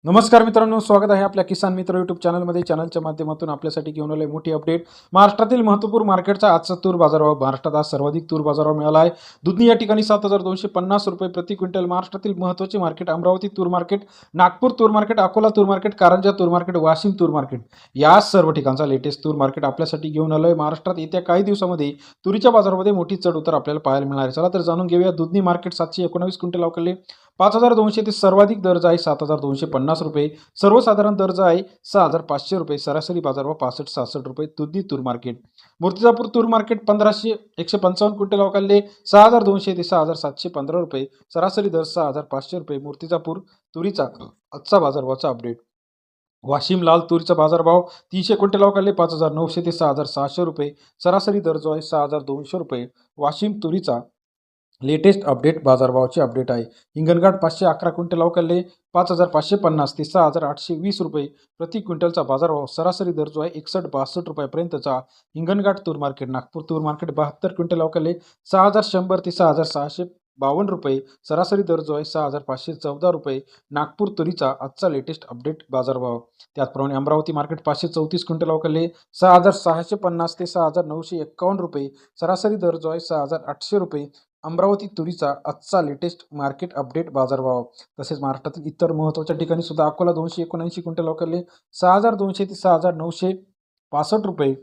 नमस्कार मित्रांनो, स्वागत आहे आपल्या किसान मित्र यूट्यूब चॅनलमध्ये. चॅनलच्या माध्यमातून आपल्यासाठी घेऊन आलोय मोठी अपडेट. महाराष्ट्रातील महत्त्वपूर्ण मार्केटचा आजचा तूर बाजारभाव. महाराष्ट्रात आज सर्वाधिक तूर बाजारभाव मिळाला आहे. दुधनी या ठिकाणी 7,250 रुपये प्रति क्विंटल. महाराष्ट्रातील महत्त्वाचे मार्केट: अमरावती तूर मार्केट, नागपूर तूर मार्केट, अकोला तूर मार्केट, कारंजा तूर मार्केट, वाशिम तूर मार्केट, या सर्व ठिकाणचा लेटेस्ट तूर मार्केट आपल्यासाठी घेऊन आलोय. महाराष्ट्रात येत्या काही दिवसामध्ये तुरीच्या बाजारामध्ये मोठी चढ उतार आपल्याला पाहायला मिळणार आहे. चला तर जाणून घेऊया. दुधनी मार्केट 719 क्विंटल अवकाळले 5,200 ते सर्वाधिक दर्जा आहे 7,250 रुपये. सर्वसाधारण दर्जा आहे 6,500 रुपये. सरासरी बाजारभाव 65-66 रुपये. दुधनी तूर मार्केट. मूर्तिजापूर तूर मार्केट 1,155 क्विंटल अवकाळले 6,200 ते 6,715 रुपये. सरासरी दर 6,500 रुपये. मूर्तिजापूर तुरीचा आजचा बाजारभावाचा अपडेट. वाशिम लाल तुरीचा बाजारभाव 300 क्विंटल अवकाळले 5,900 ते 6,600 रुपये. सरासरी दर जो आहे 6,200 रुपये. वाशिम तुरीचा लेटेस्ट अपडेट बाजारभावाची अपडेट आहे. हिंगणघाट 511 क्विंटल अवकाळले 5,550 ते 6,820 रुपये प्रति क्विंटलचा बाजारभाव. सरासरी दर जो आहे 61-62 रुपयापर्यंतचा. हिंगणघाट तूर मार्केट. नागपूर तूर मार्केट 72 क्विंटल अवकाळले 6,100 ते 6,652 रुपये. सरासरी दर जो आहे 6,514 रुपये. नागपूर तुरीचा आजचा लेटेस्ट अपडेट बाजारभाव. त्याचप्रमाणे अमरावती मार्केट 534 क्विंटल अवकाळले 6,650 ते 6,951 रुपये. सरासरी दर जो आहे 6,800 रुपये. अमरावती तुरीचा आजचा लेटेस्ट मार्केट अपडेट बाजारभाव. तसेच महाराष्ट्रातील इतर महत्त्वाच्या ठिकाणी सुद्धा अकोला 279 क्विंटल अवकाळले 6,200 ते 6,965 रुपये.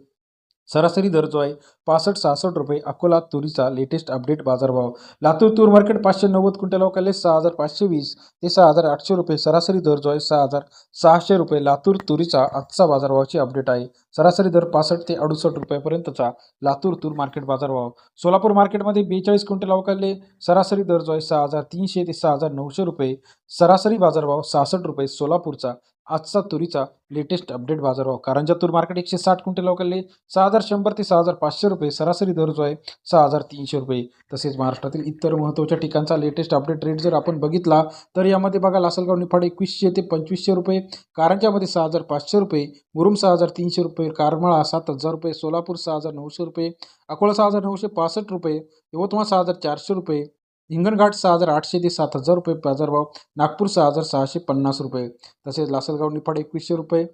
सरासरी दर जो आहे 65-66 रुपये. अकोला तुरीचा लेटेस्ट अपडेट बाजारभाव. लातूर तूर मार्केट 590 क्विंटल अवकाळले 6,520 ते 6,800 रुपये. सरासरी दर जो आहे 6,600 रुपये. लातूर तुरीचा आजचा बाजारभावाची अपडेट आहे. सरासरी दर 65 ते 68 रुपयापर्यंतचा लातूर तूर मार्केट बाजारभाव. सोलापूर मार्केटमध्ये 42 क्विंटल अवकाळले सरासरी दर जो आहे 6,300 ते 6,900 रुपये. सरासरी बाजारभाव 66 रुपये. सोलापूरचा आजचा तुरीचा लेटेस्ट अपडेट बाजारभाव. कारंजा तूर मार्केट 160 क्विंटल अवकाळले 6,100 ते 6,500 रुपये. सरासरी दर जो आहे 6,300 रुपये. तसेच महाराष्ट्रातील इतर महत्त्वाच्या ठिकाणचा लेटेस्ट अपडेट रेट जर आपण बघितला तर यामध्ये बघा, लासलगाव निफाड 2100 ते 2,500 रुपये. कारंजामध्ये 6,500 रुपये. मुरुम 6,300 रुपये. करमाळा 7,000 रुपये. सोलापूर 6,900 रुपये. अकोला 6,965 रुपये. यवतमाळ 6,400 रुपये. हिंगणघाट 6,800 ते 7,000 रुपये बाजारभाव. नागपूर 6,650 रुपये. तसेच लासलगाव निफाड 2,100 रुपये.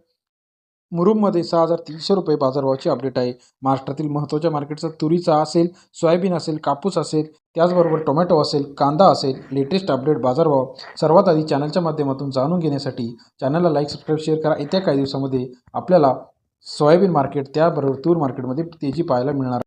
मुरुममध्ये 6,300 रुपये बाजारभावाची अपडेट आहे. महाराष्ट्रातील महत्त्वाच्या मार्केटचा तुरीचा असेल, सोयाबीन असेल, कापूस असेल, त्याचबरोबर टोमॅटो असेल, कांदा असेल, लेटेस्ट अपडेट बाजारभाव सर्वात आधी चॅनलच्या माध्यमातून जाणून घेण्यासाठी चॅनलला लाईक, सबस्क्राईब, शेअर करा. येत्या काही दिवसामध्ये आपल्याला सोयाबीन मार्केट त्याबरोबर तूर मार्केटमध्ये तेजी पाहायला मिळणार आहे.